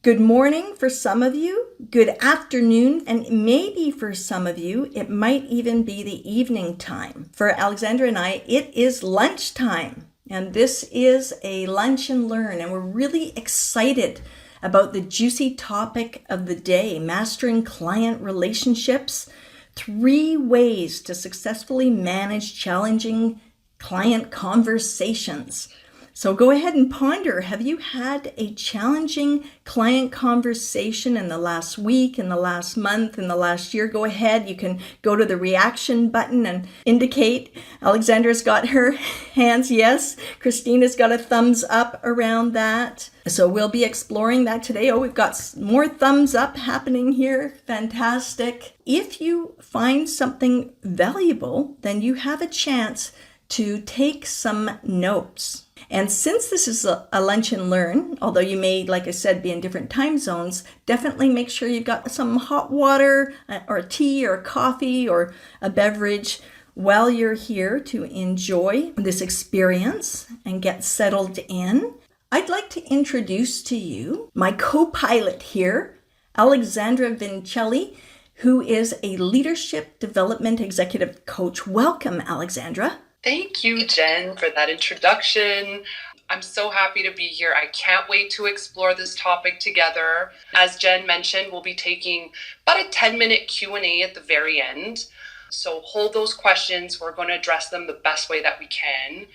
Good morning for some of you, good afternoon, and maybe for some of you, it might even be the evening time. For Alexandra and I, it is lunchtime, and this is a lunch and learn, and we're really excited about the juicy topic of the day, mastering client relationships, 3 ways to successfully manage challenging client conversations. So go ahead and ponder, have you had a challenging client conversation in the last week, in the last month, in the last year? Go ahead, you can go to the reaction button and indicate. Alexandra's got her hands yes. Christina's got a thumbs up around that. So we'll be exploring that today. Oh, we've got more thumbs up happening here. Fantastic. If you find something valuable, then you have a chance to take some notes. And since this is a lunch and learn, although you may, like I said, be in different time zones, definitely make sure you've got some hot water or tea or coffee or a beverage while you're here to enjoy this experience and get settled in. I'd like to introduce to you my co-pilot here, Alexandra Vincelli, who is a leadership development executive coach. Welcome, Alexandra. Thank you, Jen, for that introduction. I'm so happy to be here. I can't wait to explore this topic together. As Jen mentioned, we'll be taking about a 10-minute Q&A at the very end. So hold those questions. We're going to address them the best way that we can.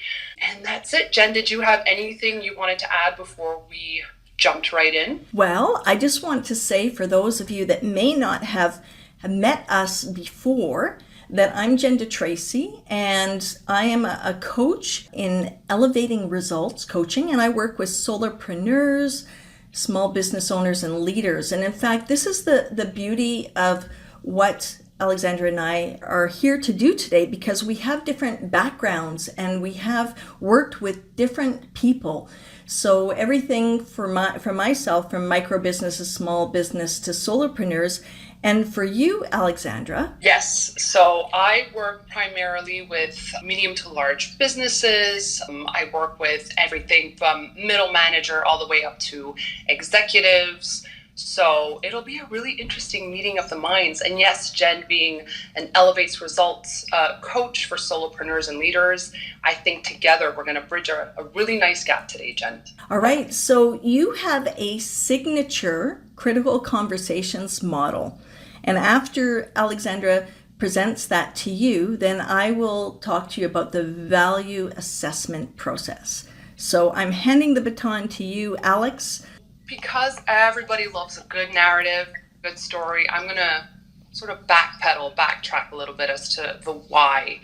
And that's it. Jen, did you have anything you wanted to add before we jumped right in? Well, I just want to say for those of you that may not have met us before, that I'm Jen DeTracey, and I am a coach in elevating results coaching, and I work with solopreneurs, small business owners, and leaders. And in fact, this is the beauty of what Alexandra and I are here to do today, because we have different backgrounds and we have worked with different people. So everything for myself, from micro businesses, small business to solopreneurs. And for you, Alexandra? Yes. So I work primarily with medium to large businesses. I work with everything from middle manager all the way up to executives. So it'll be a really interesting meeting of the minds. And yes, Jen, being an Elevates Results coach for solopreneurs and leaders, I think together we're going to bridge a really nice gap today, Jen. All right. So you have a signature critical conversations model. And after Alexandra presents that to you, then I will talk to you about the value assessment process. So I'm handing the baton to you, Alex. Because everybody loves a good narrative, good story, I'm going to sort of backtrack a little bit as to the why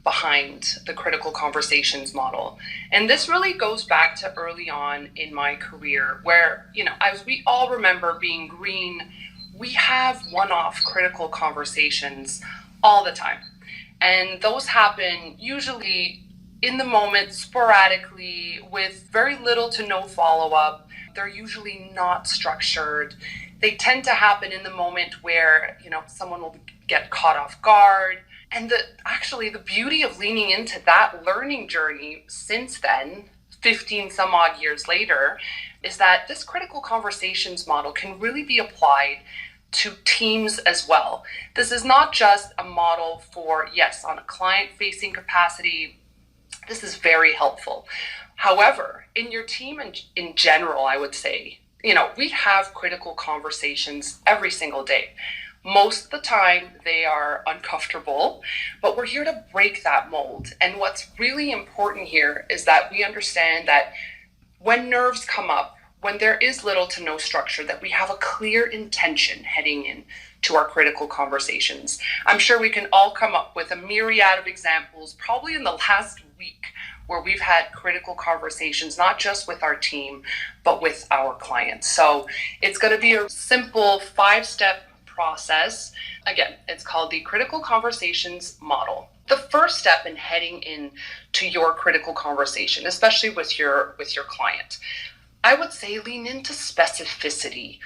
behind the critical conversations model. And this really goes back to early on in my career where, as we all remember being green, we have one-off critical conversations all the time. And those happen usually in the moment, sporadically, with very little to no follow-up. They're usually not structured. They tend to happen in the moment where, someone will get caught off guard. And the beauty of leaning into that learning journey since then, 15 some odd years later, is that this critical conversations model can really be applied to teams as well. This is not just a model for, yes, on a client-facing capacity. This is very helpful. However, in your team in general, I would say, we have critical conversations every single day. Most of the time, they are uncomfortable, but we're here to break that mold. And what's really important here is that we understand that when nerves come up, when there is little to no structure, that we have a clear intention heading in to our critical conversations. I'm sure we can all come up with a myriad of examples, probably in the last week, where we've had critical conversations, not just with our team, but with our clients. So it's going to be a simple 5-step process. Again, it's called the critical conversations model. The first step in heading in to your critical conversation, especially with your client, I would say lean into specificity.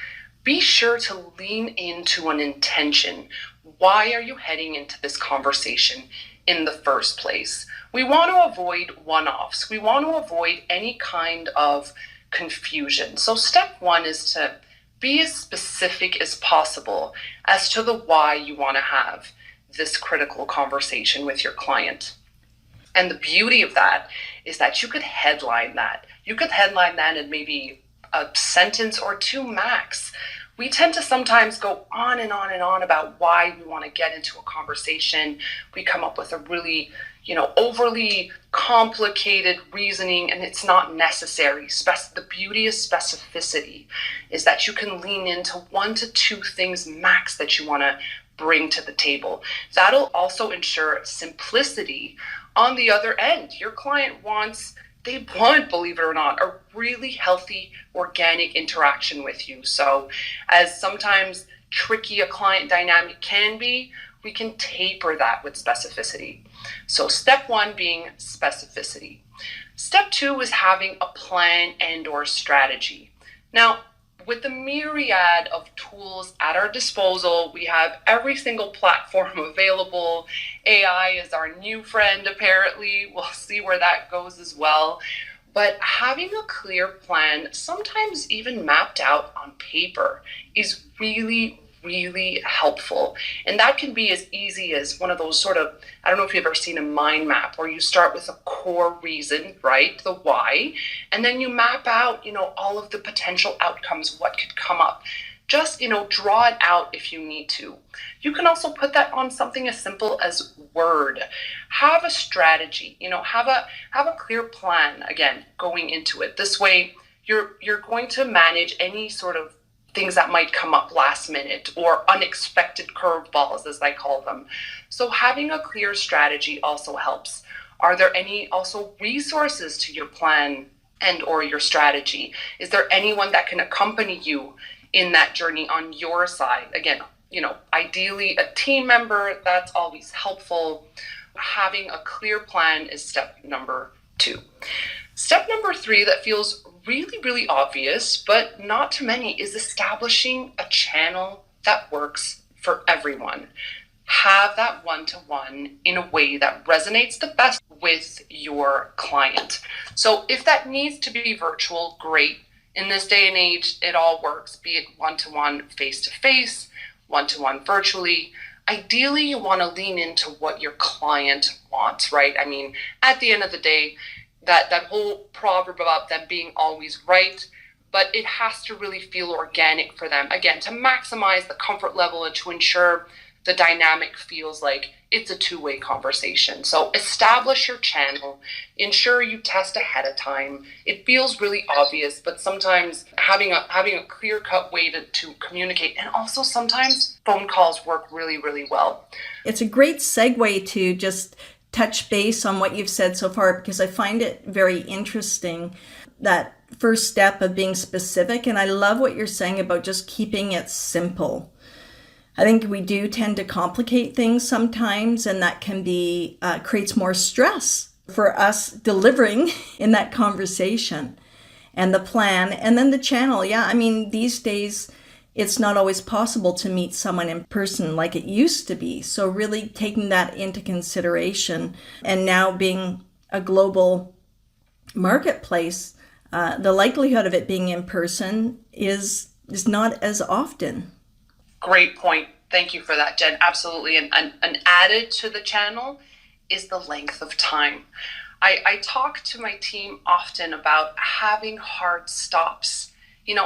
Be sure to lean into an intention. Why are you heading into this conversation in the first place? We want to avoid one-offs. We want to avoid any kind of confusion. So step one is to be as specific as possible as to the why you want to have this critical conversation with your client. And the beauty of that is that you could headline that. You could headline that in maybe a sentence or two max. We tend to sometimes go on and on and on about why we want to get into a conversation. We come up with a really, overly complicated reasoning, and it's not necessary. The beauty of specificity is that you can lean into 1 to 2 things max that you want to bring to the table. That'll also ensure simplicity on the other end. Your client wants, believe it or not, a really healthy, organic interaction with you. So as sometimes tricky a client dynamic can be, we can taper that with specificity. So step 1 being specificity. Step 2 is having a plan and or strategy. Now, with the myriad of tools at our disposal, we have every single platform available. AI is our new friend, apparently. We'll see where that goes as well. But having a clear plan, sometimes even mapped out on paper, is really, really helpful. And that can be as easy as one of those sort of, I don't know if you've ever seen a mind map where you start with a core reason, right? The why, and then you map out, all of the potential outcomes, what could come up. Just, draw it out if you need to. You can also put that on something as simple as Word. Have a strategy, have a clear plan, again, going into it. This way, you're going to manage any sort of things that might come up last minute or unexpected curveballs, as I call them. So having a clear strategy also helps. Are there any also resources to your plan and or your strategy? Is there anyone that can accompany you in that journey on your side? Again, ideally a team member, that's always helpful. Having a clear plan is step number 2. Step number 3 that feels really, really obvious, but not to many, is establishing a channel that works for everyone. Have that one-to-one in a way that resonates the best with your client. So if that needs to be virtual, great. In this day and age, it all works, be it one-to-one, face-to-face, one-to-one virtually. Ideally, you want to lean into what your client wants, right? I mean, at the end of the day, that whole proverb about them being always right, but it has to really feel organic for them. Again, to maximize the comfort level and to ensure the dynamic feels like it's a two-way conversation. So establish your channel, ensure you test ahead of time. It feels really obvious, but sometimes having a clear-cut way to communicate, and also sometimes phone calls work really, really well. It's a great segue to just touch base on what you've said so far, because I find it very interesting, that first step of being specific. And I love what you're saying about just keeping it simple. I think we do tend to complicate things sometimes, and that can be creates more stress for us delivering in that conversation. And the plan, and then the channel. Yeah, I mean, these days, it's not always possible to meet someone in person like it used to be. So really taking that into consideration, and now being a global marketplace, the likelihood of it being in person is not as often. Great point. Thank you for that, Jen. Absolutely. And added to the channel is the length of time. I talk to my team often about having hard stops.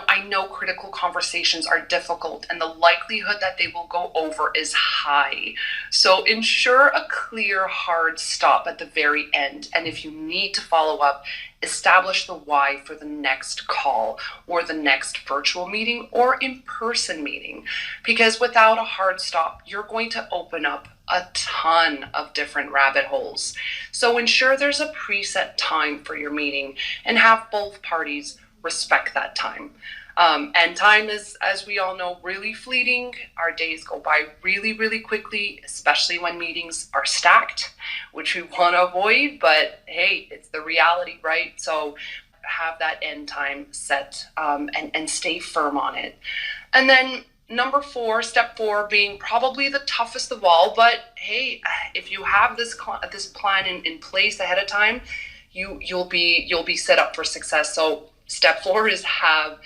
I know critical conversations are difficult and the likelihood that they will go over is high. So ensure a clear, hard stop at the very end. And if you need to follow up, establish the why for the next call or the next virtual meeting or in-person meeting. Because without a hard stop, you're going to open up a ton of different rabbit holes. So ensure there's a preset time for your meeting and have both parties respect that time. And time is, as we all know, really fleeting. Our days go by really, really quickly, especially when meetings are stacked, which we want to avoid. But hey, it's the reality, right? So have that end time set and stay firm on it. And then step 4 being probably the toughest of all. But hey, if you have this plan in place ahead of time, you'll be set up for success. So step 4 is have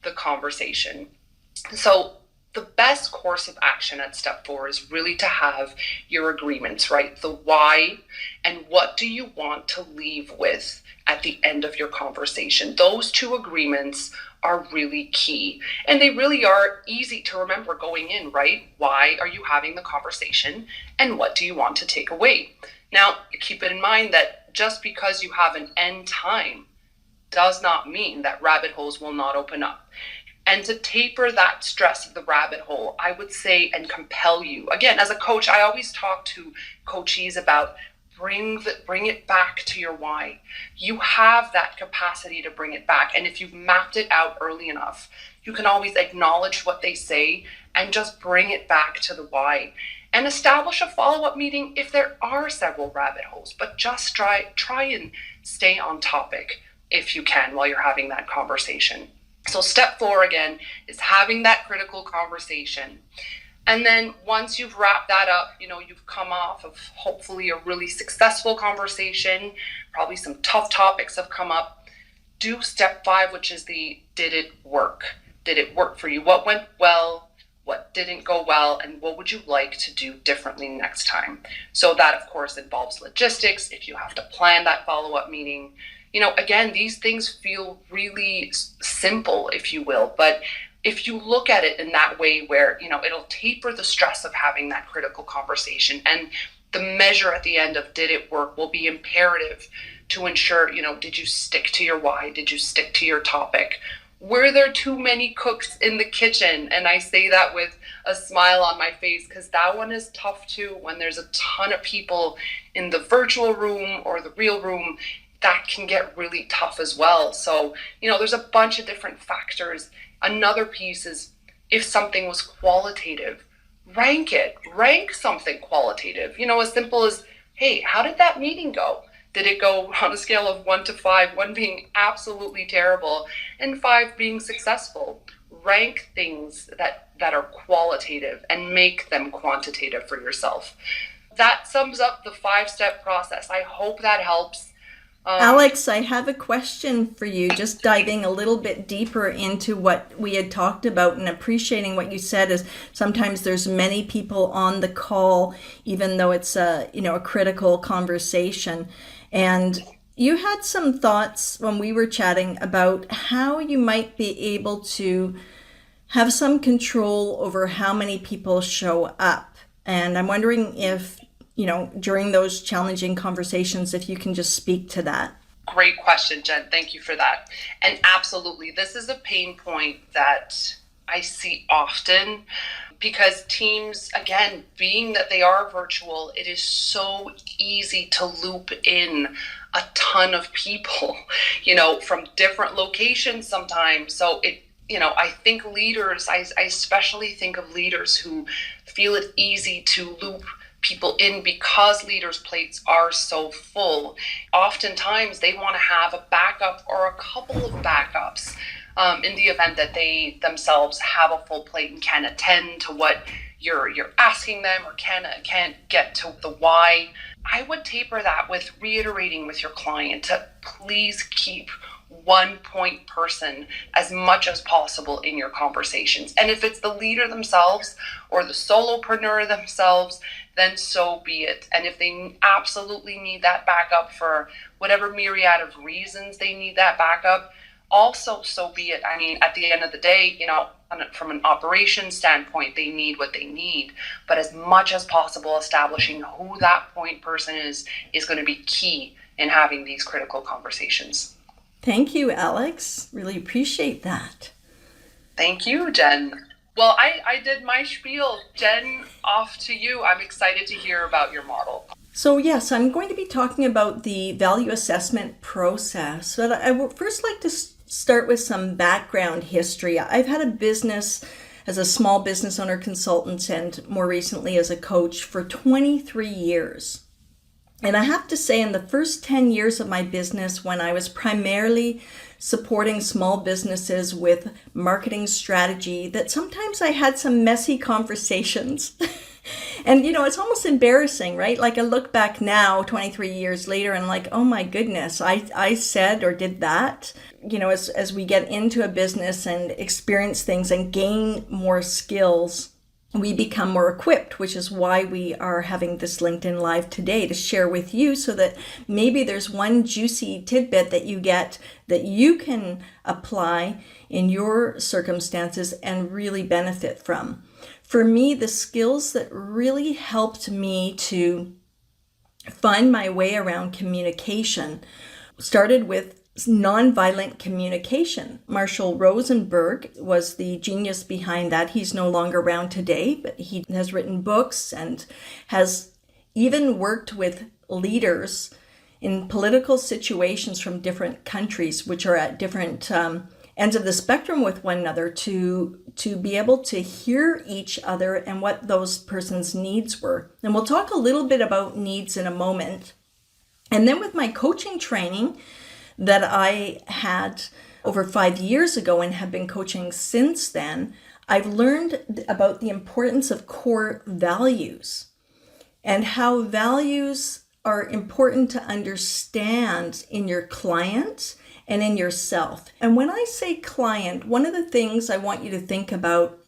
the conversation. So the best course of action at step 4 is really to have your agreements, right? The why and what do you want to leave with at the end of your conversation. Those two agreements are really key. And they really are easy to remember going in, right? Why are you having the conversation and what do you want to take away? Now, keep it in mind that just because you have an end time does not mean that rabbit holes will not open up. And to taper that stress of the rabbit hole, I would say, and compel you. Again, as a coach, I always talk to coachees about bring it back to your why. You have that capacity to bring it back. And if you've mapped it out early enough, you can always acknowledge what they say and just bring it back to the why. And establish a follow-up meeting if there are several rabbit holes, but just try and stay on topic if you can while you're having that conversation. So step 4 again is having that critical conversation. And then once you've wrapped that up, you've come off of hopefully a really successful conversation, probably some tough topics have come up. Do step 5, which is the did it work? Did it work for you? What went well? What didn't go well? And what would you like to do differently next time? So that, of course, involves logistics. If you have to plan that follow-up meeting, again, these things feel really simple, if you will, but if you look at it in that way where, it'll taper the stress of having that critical conversation, and the measure at the end of did it work will be imperative to ensure, did you stick to your why? Did you stick to your topic? Were there too many cooks in the kitchen? And I say that with a smile on my face because that one is tough too. When there's a ton of people in the virtual room or the real room, that can get really tough as well. So, there's a bunch of different factors. Another piece is if something was qualitative, rank it. Rank something qualitative. As simple as, hey, how did that meeting go? Did it go on a scale of 1 to 5, 1 being absolutely terrible and 5 being successful? Rank things that are qualitative and make them quantitative for yourself. That sums up the 5-step process. I hope that helps. Alex, I have a question for you, just diving a little bit deeper into what we had talked about and appreciating what you said is sometimes there's many people on the call, even though it's a critical conversation. And you had some thoughts when we were chatting about how you might be able to have some control over how many people show up. And I'm wondering if during those challenging conversations, if you can just speak to that. Great question, Jen. Thank you for that. And absolutely, this is a pain point that I see often because teams, again, being that they are virtual, it is so easy to loop in a ton of people, from different locations sometimes. So I think leaders, I especially think of leaders who feel it easy to loop people in because leaders' plates are so full. Oftentimes they want to have a backup or a couple of backups in the event that they themselves have a full plate and can attend to what you're asking them or can't get to the why. I would taper that with reiterating with your client to please keep one point person as much as possible in your conversations. And if it's the leader themselves or the solopreneur themselves, then so be it. And if they absolutely need that backup for whatever myriad of reasons they need that backup, also so be it. I mean, at the end of the day, from an operations standpoint, they need what they need. But as much as possible, establishing who that point person is going to be key in having these critical conversations. Thank you, Alex. Really appreciate that. Thank you, Jen. Well, I did my spiel. Jen, off to you. I'm excited to hear about your model. So yes, I'm going to be talking about the value assessment process. But I would first like to start with some background history. I've had a business as a small business owner consultant and more recently as a coach for 23 years. And I have to say, in the first 10 years of my business, when I was primarily supporting small businesses with marketing strategy, that sometimes I had some messy conversations And, it's almost embarrassing, right? Like I look back now, 23 years later, and like, oh my goodness, I said or did that. As we get into a business and experience things and gain more skills, we become more equipped, which is why we are having this LinkedIn Live today to share with you, so that maybe there's one juicy tidbit that you get that you can apply in your circumstances and really benefit from. For me, the skills that really helped me to find my way around communication started with nonviolent communication. Marshall Rosenberg was the genius behind that. He's no longer around today, but he has written books and has even worked with leaders in political situations from different countries, which are at different ends of the spectrum with one another, to be able to hear each other and what those person's needs were. And we'll talk a little bit about needs in a moment. And then with my coaching training that I had over 5 years ago and have been coaching since then, I've learned about the importance of core values and how values are important to understand in your client and in yourself. And when I say client, one of the things I want you to think about,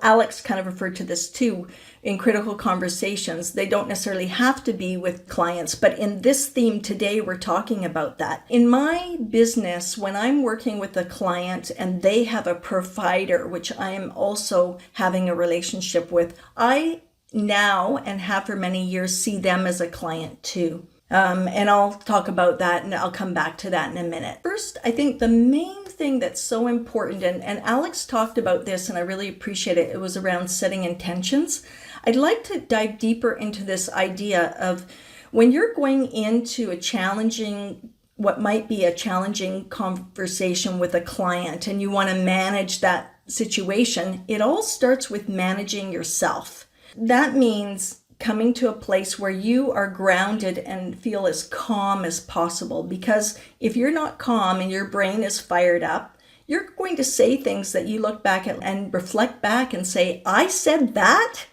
Alex kind of referred to this too, in critical conversations, they don't necessarily have to be with clients, but in this theme today, we're talking about that. In my business, when I'm working with a client and they have a provider, which I am also having a relationship with, I now, and have for many years, see them as a client too. And I'll talk about that and I'll come back to that in a minute. First, I think the main thing that's so important, and Alex talked about this and I really appreciate it, it was around setting intentions. I'd like to dive deeper into this idea of when you're going into what might be a challenging conversation with a client and you want to manage that situation, it all starts with managing yourself. That means coming to a place where you are grounded and feel as calm as possible. Because if you're not calm and your brain is fired up, you're going to say things that you look back at and reflect back and say, I said that?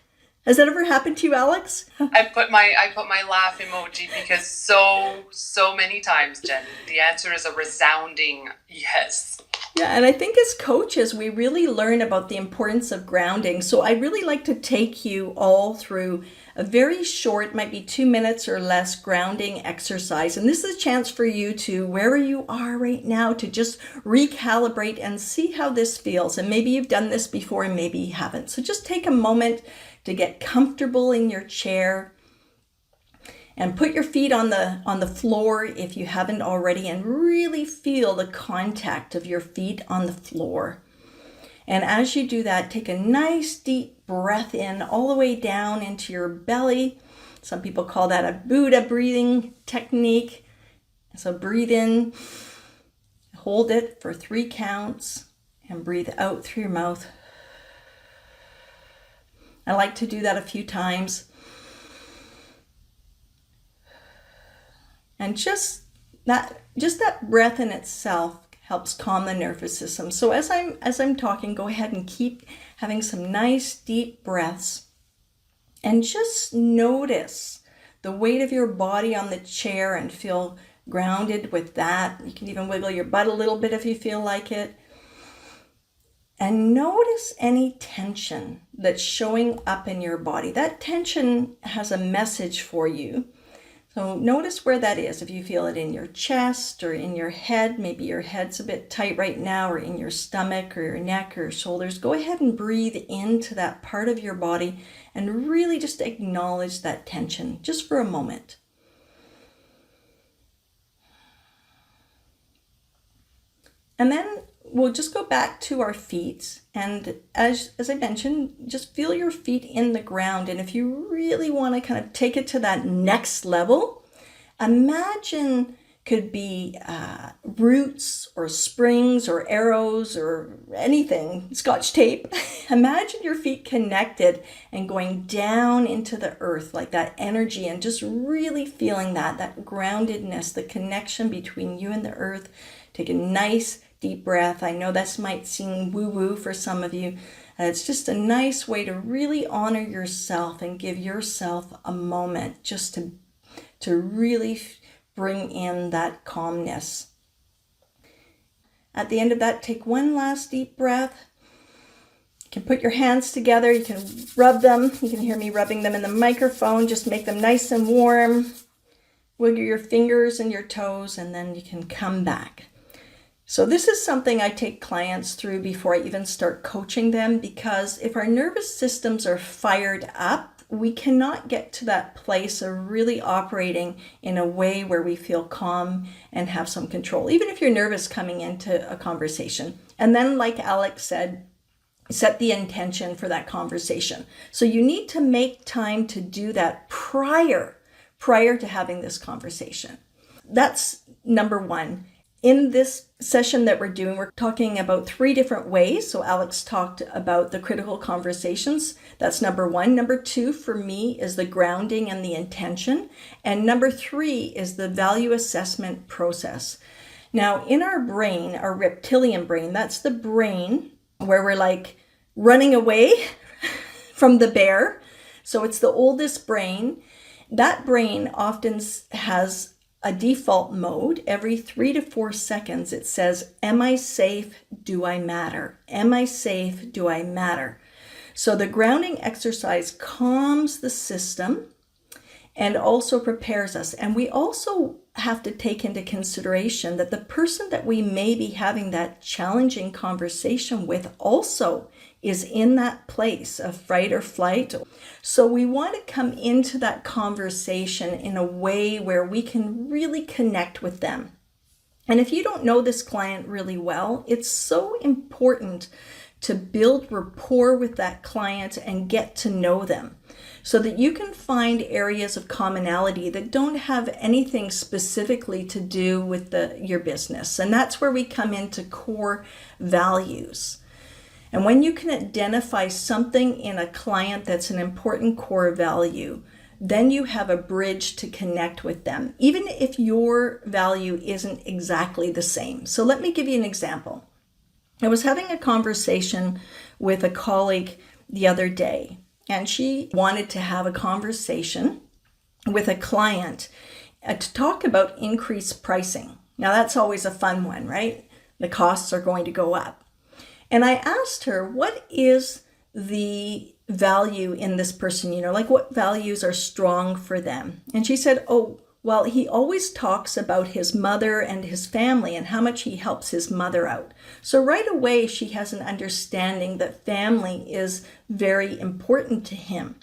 Has that ever happened to you, Alex? I put my laugh emoji because so many times, Jen, the answer is a resounding yes. Yeah, and I think as coaches, we really learn about the importance of grounding. So I really like to take you all through a very short, might be 2 minutes or less, grounding exercise. And this is a chance for you to, wherever you are right now, to just recalibrate and see how this feels. And maybe you've done this before and maybe you haven't. So just take a moment to get comfortable in your chair and put your feet on the floor if you haven't already, and really feel the contact of your feet on the floor. And as you do that, take a nice deep breath in all the way down into your belly. Some people call that a Buddha breathing technique. So breathe in, hold it for 3 counts, and breathe out through your mouth. I like to do that a few times. And just that breath in itself helps calm the nervous system. So as I'm talking, go ahead and keep having some nice deep breaths. And just notice the weight of your body on the chair and feel grounded with that. You can even wiggle your butt a little bit if you feel like it. And notice any tension that's showing up in your body. That tension has a message for you. So notice where that is. If you feel it in your chest or in your head, maybe your head's a bit tight right now, or in your stomach or your neck or your shoulders, go ahead and breathe into that part of your body and really just acknowledge that tension just for a moment. And then we'll just go back to our feet, and as I mentioned, just feel your feet in the ground. And if you really want to kind of take it to that next level, imagine could be roots or springs or arrows or anything, scotch tape. Imagine your feet connected and going down into the earth, like that energy, and just really feeling that groundedness, the connection between you and the earth. Take a nice deep breath. I know this might seem woo-woo for some of you, And it's just a nice way to really honor yourself and give yourself a moment just to really bring in that calmness. At the end of that, take one last deep breath. You can put your hands together, you can rub them. You can hear me rubbing them in the microphone. Just make them nice and warm. Wiggle your fingers and your toes, and then you can come back. So this is something I take clients through before I even start coaching them, because if our nervous systems are fired up, we cannot get to that place of really operating in a way where we feel calm and have some control, even if you're nervous coming into a conversation. And then, like Alex said, set the intention for that conversation. So you need to make time to do that prior to having this conversation. That's number one. In this session that we're doing, we're talking about 3 different ways. So Alex talked about the critical conversations. That's number 1. Number 2 for me is the grounding and the intention. And number 3 is the value assessment process. Now, in our brain, our reptilian brain, that's the brain where we're like running away from the bear. So it's the oldest brain. That brain often has a default mode. Every 3 to 4 seconds, it says, am I safe? Do I matter? Am I safe? Do I matter? So the grounding exercise calms the system and also prepares us. And we also have to take into consideration that the person that we may be having that challenging conversation with also is in that place of fight or flight. So we want to come into that conversation in a way where we can really connect with them. And if you don't know this client really well, it's so important to build rapport with that client and get to know them so that you can find areas of commonality that don't have anything specifically to do with your business. And that's where we come into core values. And when you can identify something in a client that's an important core value, then you have a bridge to connect with them, even if your value isn't exactly the same. So let me give you an example. I was having a conversation with a colleague the other day, and she wanted to have a conversation with a client to talk about increased pricing. Now that's always a fun one, right? The costs are going to go up. And I asked her, what is the value in this person? Like what values are strong for them? And she said, oh, well, he always talks about his mother and his family and how much he helps his mother out. So right away, she has an understanding that family is very important to him.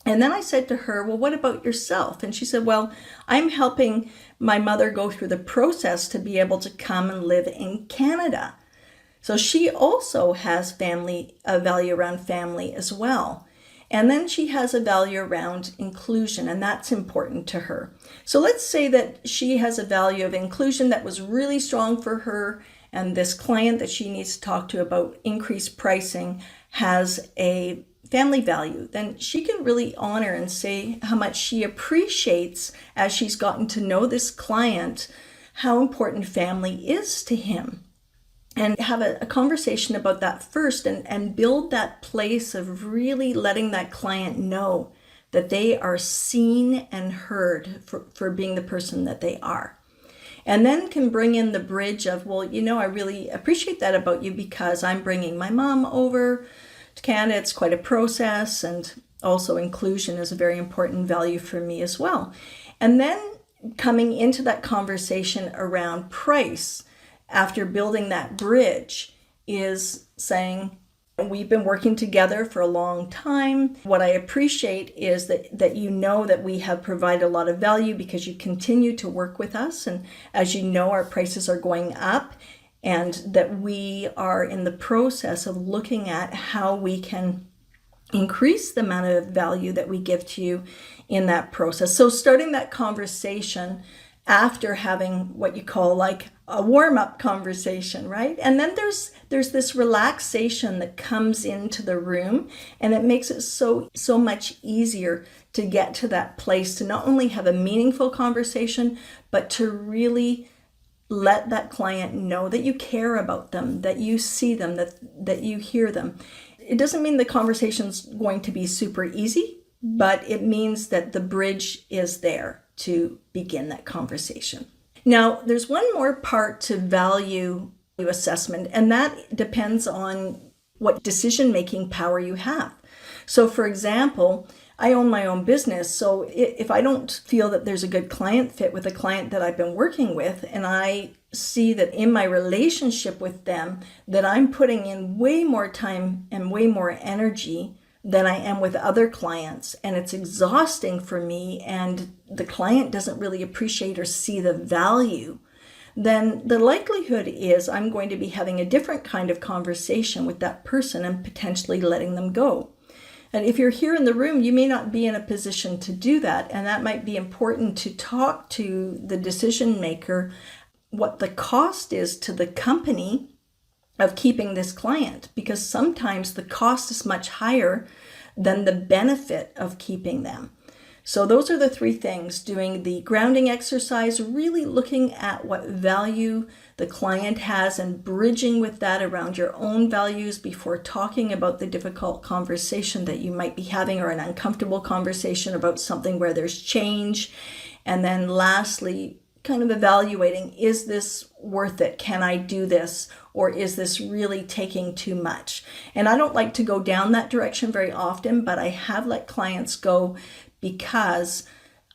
And then I said to her, well, what about yourself? And she said, well, I'm helping my mother go through the process to be able to come and live in Canada. So she also has a value around family as well. And then she has a value around inclusion, and that's important to her. So let's say that she has a value of inclusion that was really strong for her, and this client that she needs to talk to about increased pricing has a family value. Then she can really honor and say how much she appreciates, as she's gotten to know this client, how important family is to him. And have a conversation about that first and build that place of really letting that client know that they are seen and heard for being the person that they are. And then can bring in the bridge of, well, I really appreciate that about you because I'm bringing my mom over to Canada. It's quite a process, and also inclusion is a very important value for me as well. And then coming into that conversation around price, after building that bridge, is saying, we've been working together for a long time. What I appreciate is that you know that we have provided a lot of value because you continue to work with us. And as you know, our prices are going up, and that we are in the process of looking at how we can increase the amount of value that we give to you in that process. So starting that conversation after having what you call like a warm-up conversation, right? And then there's this relaxation that comes into the room, and it makes it so much easier to get to that place to not only have a meaningful conversation, but to really let that client know that you care about them, that you see them, that you hear them. It doesn't mean the conversation's going to be super easy, but it means that the bridge is there to begin that conversation. Now, there's one more part to value assessment, and that depends on what decision-making power you have. So, for example, I own my own business, so if I don't feel that there's a good client fit with a client that I've been working with, and I see that in my relationship with them that I'm putting in way more time and way more energy than I am with other clients, and it's exhausting for me, and the client doesn't really appreciate or see the value, then the likelihood is I'm going to be having a different kind of conversation with that person and potentially letting them go. And if you're here in the room, you may not be in a position to do that. And that might be important to talk to the decision maker what the cost is to the company of keeping this client, because sometimes the cost is much higher than the benefit of keeping them. So those are the three things: doing the grounding exercise, really looking at what value the client has and bridging with that around your own values before talking about the difficult conversation that you might be having, or an uncomfortable conversation about something where there's change. And then lastly, kind of evaluating, is this worth it? Can I do this? Or is this really taking too much? And I don't like to go down that direction very often, but I have let clients go because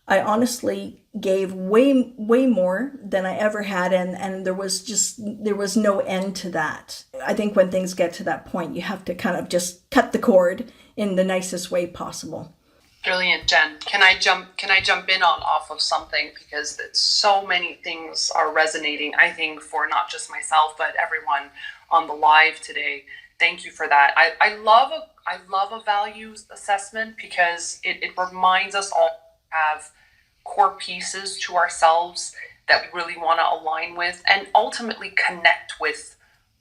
I honestly gave way more than I ever had, and there was no end to that. I think when things get to that point, you have to kind of just cut the cord in the nicest way possible. Brilliant, Jen. Can I jump in off of something, because so many things are resonating, I think, for not just myself but everyone on the live today. Thank you for that. I love a values assessment because it reminds us all to have core pieces to ourselves that we really want to align with and ultimately connect with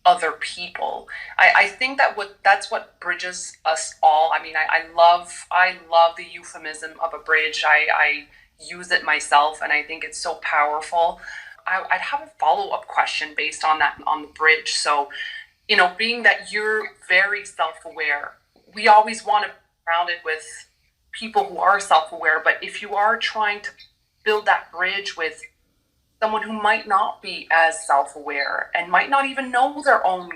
other people. I think that's what bridges us all. I mean, I love the euphemism of a bridge. I use it myself, and I think it's so powerful. I'd have a follow-up question based on that, on the bridge. So, being that you're very self-aware, we always want to be surrounded with people who are self-aware, but if you are trying to build that bridge with someone who might not be as self-aware and might not even know their own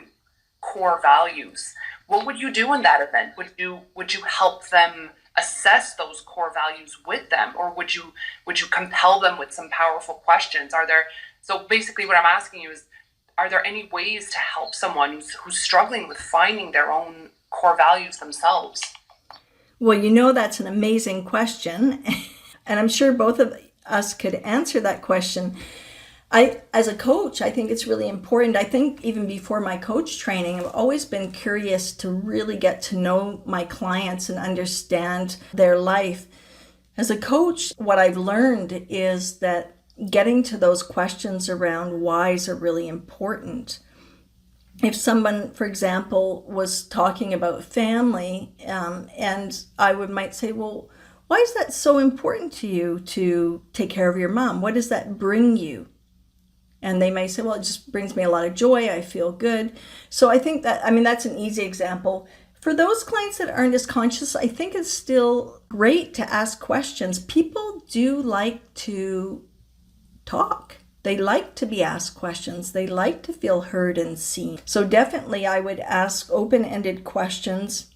core values, what would you do in that event? Would you help them assess those core values with them, or would you compel them with some powerful questions? So basically what I'm asking you is, are there any ways to help someone who's struggling with finding their own core values themselves? Well, that's an amazing question. And I'm sure both of us could answer that question. As a coach, I think it's really important. I think even before my coach training, I've always been curious to really get to know my clients and understand their life. As a coach, what I've learned is that getting to those questions around whys are really important. If someone, for example, was talking about family, and I might say, well, why is that so important to you to take care of your mom? What does that bring you? And they may say, well, it just brings me a lot of joy. I feel good. So I think that's an easy example. For those clients that aren't as conscious, I think it's still great to ask questions. People do like to talk. They like to be asked questions. They like to feel heard and seen. So definitely I would ask open-ended questions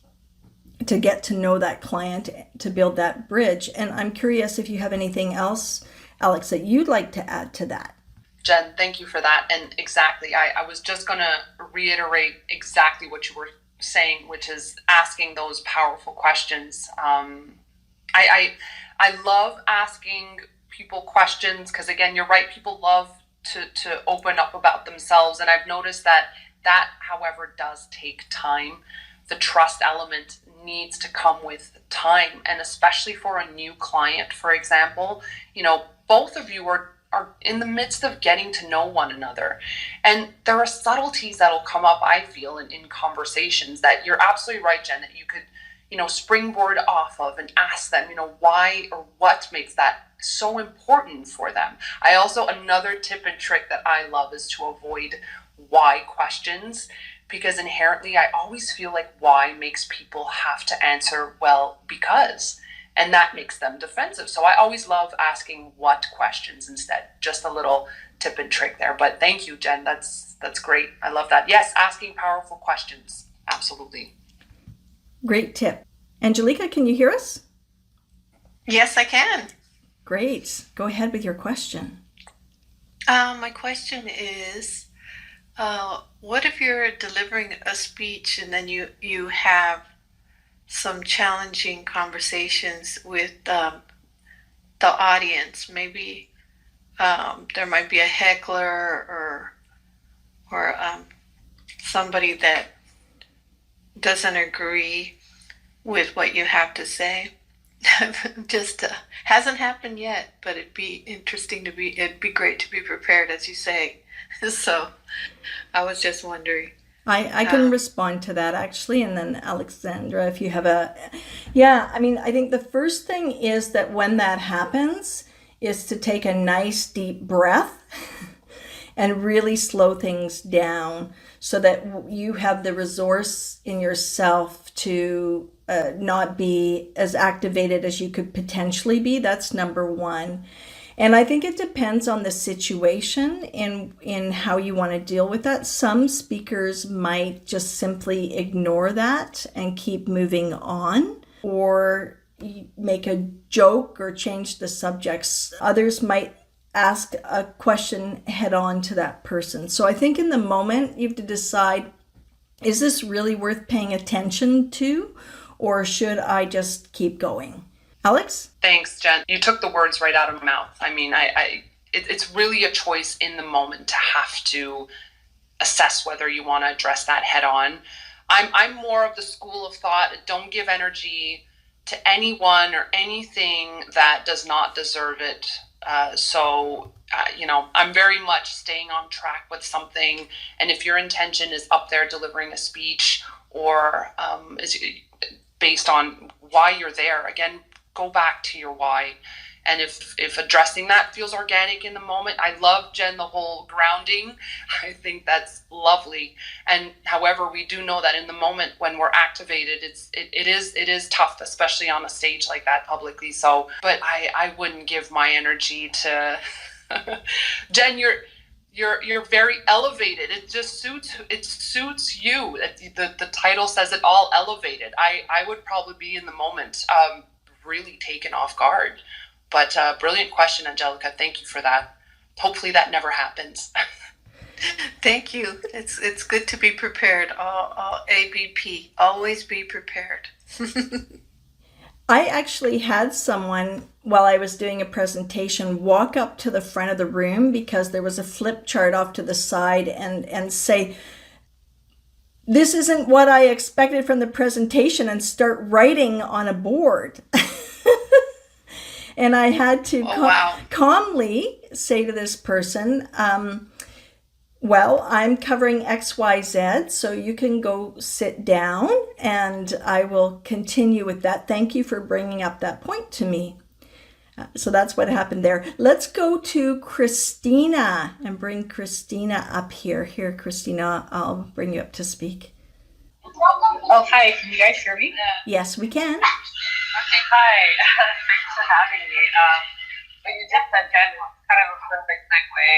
to get to know that client, to build that bridge. And I'm curious if you have anything else, Alex, that you'd like to add to that. Jen, thank you for that. And exactly, I was just going to reiterate exactly what you were saying, which is asking those powerful questions. I love asking people questions because, again, you're right, people love to open up about themselves. And I've noticed that, however, does take time. The trust element needs to come with time. And especially for a new client, for example, both of you are in the midst of getting to know one another. And there are subtleties that'll come up, I feel, in conversations that you're absolutely right, Jen, that you could, springboard off of and ask them, why or what makes that so important for them. Another tip and trick that I love is to avoid why questions, because inherently I always feel like why makes people have to answer, well, because, and that makes them defensive. So I always love asking what questions instead. Just a little tip and trick there. But thank you, Jen. That's great. I love that. Yes, asking powerful questions. Absolutely. Great tip. Angelica, can you hear us? Yes, I can. Great. Go ahead with your question. My question is, what if you're delivering a speech and then you have some challenging conversations with the audience? Maybe there might be a heckler or somebody that doesn't agree with what you have to say. Just hasn't happened yet, but it'd be great to be prepared, as you say. So I was just wondering. I can respond to that actually, and then Alexandra, if you have I think the first thing is that when that happens is to take a nice deep breath and really slow things down so that you have the resource in yourself to not be as activated as you could potentially be. That's number one. And I think it depends on the situation in how you want to deal with that. Some speakers might just simply ignore that and keep moving on, or make a joke or change the subjects. Others might ask a question head on to that person. So I think in the moment you have to decide, is this really worth paying attention to, or should I just keep going? Alex? Thanks, Jen. You took the words right out of my mouth. I mean, it's really a choice in the moment to have to assess whether you want to address that head on. I'm more of the school of thought, don't give energy to anyone or anything that does not deserve it. I'm very much staying on track with something. And if your intention is up there delivering a speech or is based on why you're there, again, go back to your why. And if addressing that feels organic in the moment, I love, Jen, the whole grounding. I think that's lovely. And however, we do know that in the moment when we're activated, it is tough, especially on a stage like that publicly. So, but I wouldn't give my energy to Jen. You're very elevated. It just suits you. The title says it all, elevated. I would probably be in the moment really taken off guard. But brilliant question, Angelica. Thank you for that. Hopefully that never happens. Thank you. It's good to be prepared. All ABP. Always be prepared. I actually had someone, while I was doing a presentation, walk up to the front of the room because there was a flip chart off to the side and say, "This isn't what I expected from the presentation," and start writing on a board. And I had to calmly say to this person, well, I'm covering XYZ, so you can go sit down and I will continue with that. Thank you for bringing up that point to me. So that's what happened there. Let's go to Christina and bring Christina up here. Here, Christina, I'll bring you up to speak. Oh, hi. Can you guys hear me? Yes, we can. Okay, hi. Thanks for having me. What you just said, Jen, was kind of a perfect segue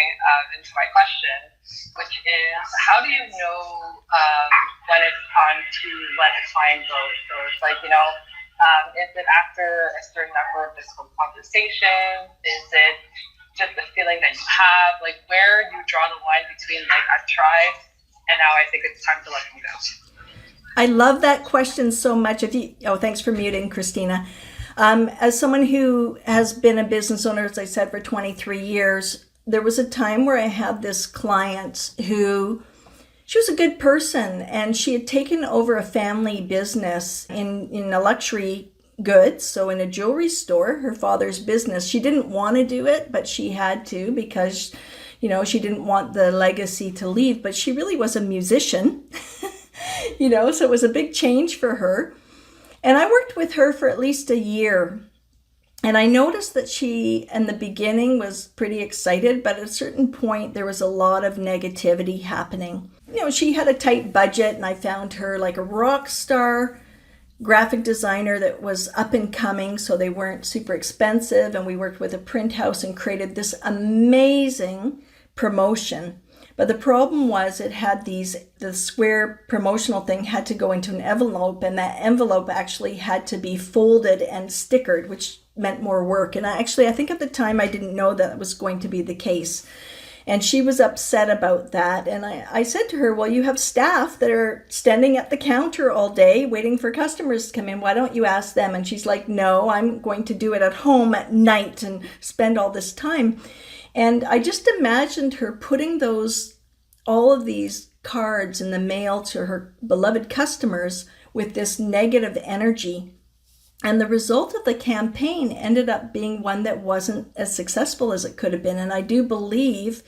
into my question, which is, how do you know when it's time to let a client go? So it's like, is it after a certain number of difficult conversations? Is it just the feeling that you have? Like, where do you draw the line between, like, I've tried and now I think it's time to let them go? I love that question so much. Thanks for muting, Christina. As someone who has been a business owner, as I said, for 23 years, there was a time where I had this client who, she was a good person and she had taken over a family business in a luxury goods, so in a jewelry store, her father's business. She didn't want to do it, but she had to because, she didn't want the legacy to leave, but she really was a musician. So it was a big change for her. And I worked with her for at least a year. And I noticed that she, in the beginning, was pretty excited, but at a certain point, there was a lot of negativity happening. she had a tight budget, and I found her like a rock star graphic designer that was up and coming, so they weren't super expensive. And we worked with a print house and created this amazing promotion. But the problem was it had the square promotional thing had to go into an envelope, and that envelope actually had to be folded and stickered, which meant more work. And I think at the time I didn't know that was going to be the case. And she was upset about that. And I said to her, well, you have staff that are standing at the counter all day waiting for customers to come in. Why don't you ask them? And she's like, no, I'm going to do it at home at night and spend all this time. And I just imagined her putting all of these cards in the mail to her beloved customers with this negative energy. And the result of the campaign ended up being one that wasn't as successful as it could have been. And I do believe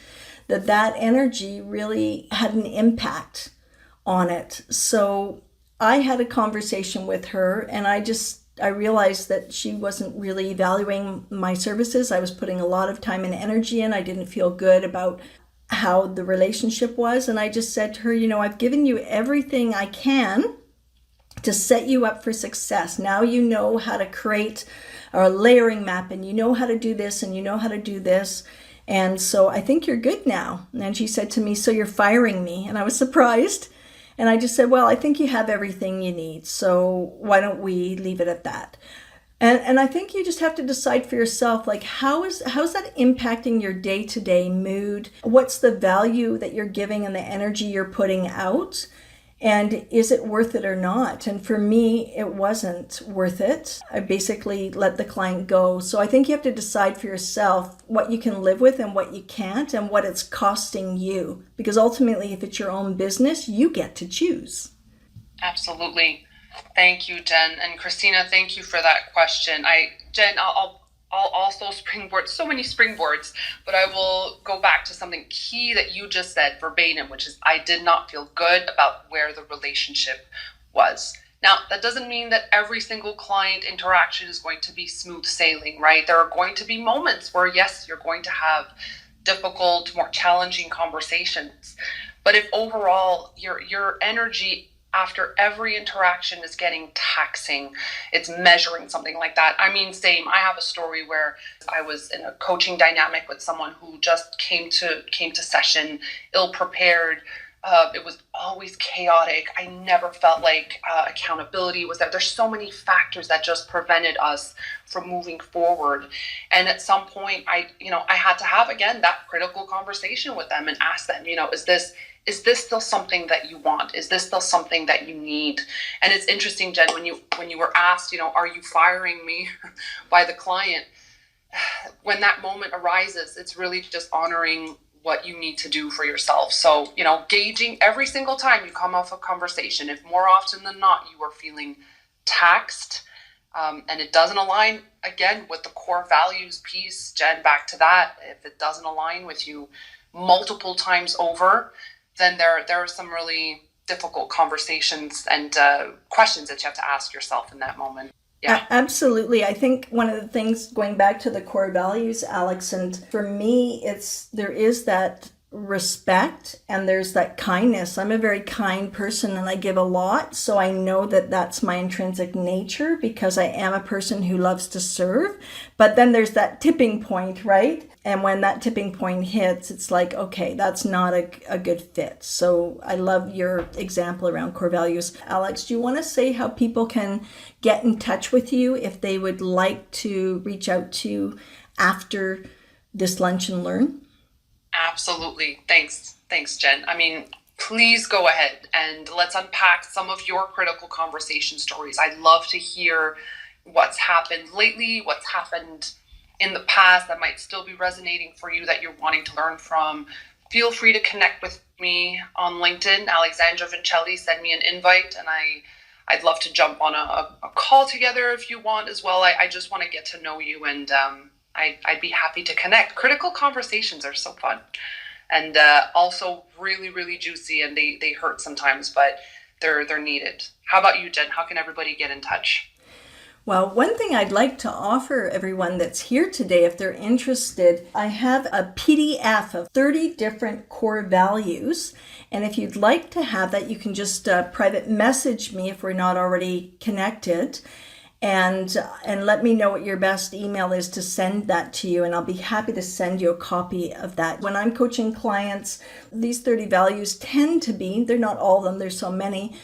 that energy really had an impact on it. So I had a conversation with her, and I realized that she wasn't really valuing my services. I was putting a lot of time and energy in. I didn't feel good about how the relationship was. And I just said to her, I've given you everything I can to set you up for success. Now you know how to create a layering map, and you know how to do this, and you know how to do this. And so I think you're good now. And she said to me, so you're firing me? And I was surprised. And I just said, well, I think you have everything you need. So why don't we leave it at that? And I think you just have to decide for yourself, like, how's that impacting your day-to-day mood? What's the value that you're giving and the energy you're putting out? And is it worth it or not? And for me, it wasn't worth it. I basically let the client go. So I think you have to decide for yourself what you can live with and what you can't, and what it's costing you. Because ultimately, if it's your own business, you get to choose. Absolutely. Thank you, Jen. And Christina, thank you for that question. Jen, I'll also springboard, so many springboards, but I will go back to something key that you just said verbatim, which is I did not feel good about where the relationship was. Now, that doesn't mean that every single client interaction is going to be smooth sailing, right? There are going to be moments where, yes, you're going to have difficult, more challenging conversations. But if overall your energy after every interaction is getting taxing, it's measuring something like that. I mean, same. I have a story where I was in a coaching dynamic with someone who just came to session ill-prepared. It was always chaotic. I never felt like accountability was there. There's so many factors that just prevented us from moving forward. And at some point, I had to have, again, that critical conversation with them and ask them, is this still something that you want? Is this still something that you need? And it's interesting, Jen, when you were asked, are you firing me by the client? When that moment arises, it's really just honoring what you need to do for yourself. So, gauging every single time you come off a conversation, if more often than not you are feeling taxed, and it doesn't align, again, with the core values piece, Jen, back to that, if it doesn't align with you multiple times over, then there are some really difficult conversations and questions that you have to ask yourself in that moment. Yeah, absolutely. I think one of the things, going back to the core values, Alex, and for me, there is that respect and there's that kindness. I'm a very kind person and I give a lot. So I know that that's my intrinsic nature because I am a person who loves to serve. But then there's that tipping point, right? And when that tipping point hits, it's like, okay, that's not a good fit. So I love your example around core values. Alex, do you want to say how people can get in touch with you if they would like to reach out to you after this Lunch and Learn? Absolutely. Thanks, Jen. I mean, please go ahead and let's unpack some of your critical conversation stories. I'd love to hear what's happened lately, what's happened in the past that might still be resonating for you that you're wanting to learn from. Feel free to connect with me on LinkedIn, Alexandra Vincelli. Send me an invite, and I'd love to jump on a call together if you want as well. I just want to get to know you, and I'd be happy to connect. Critical conversations are so fun and also really, really juicy, and they hurt sometimes, but they're needed. How about you, Jen? How can everybody get in touch? Well, one thing I'd like to offer everyone that's here today, if they're interested, I have a PDF of 30 different core values. And if you'd like to have that, you can just private message me if we're not already connected. And let me know what your best email is to send that to you, and I'll be happy to send you a copy of that. When I'm coaching clients, these 30 values tend to be, they're not all of them, there's so many,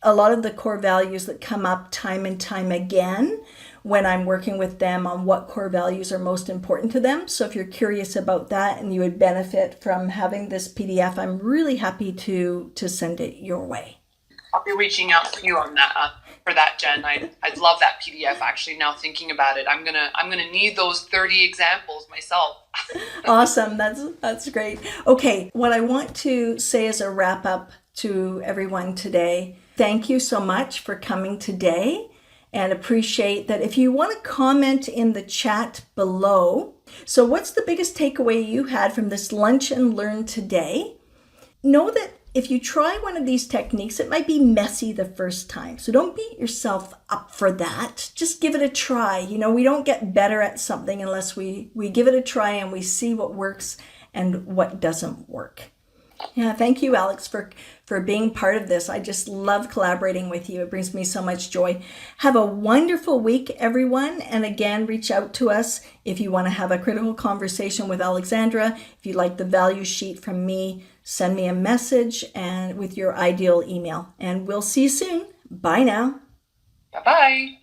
a lot of the core values that come up time and time again when I'm working with them on what core values are most important to them. So if you're curious about that and you would benefit from having this PDF, I'm really happy to send it your way. I'll be reaching out to you on that for that, Jen. I'd love that PDF. Actually, now thinking about it, I'm gonna need those 30 examples myself. Awesome, that's great. Okay, what I want to say as a wrap up to everyone today, thank you so much for coming today, and appreciate that. If you want to comment in the chat below, so what's the biggest takeaway you had from this lunch and learn today? Know that if you try one of these techniques, it might be messy the first time. So don't beat yourself up for that. Just give it a try. You know, we don't get better at something unless we give it a try and we see what works and what doesn't work. Yeah, thank you, Alex, for being part of this. I just love collaborating with you. It brings me so much joy. Have a wonderful week, everyone. And again, reach out to us if you want to have a critical conversation with Alexandra. If you'd like the value sheet from me, send me a message and with your ideal email. And we'll see you soon. Bye now. Bye-bye.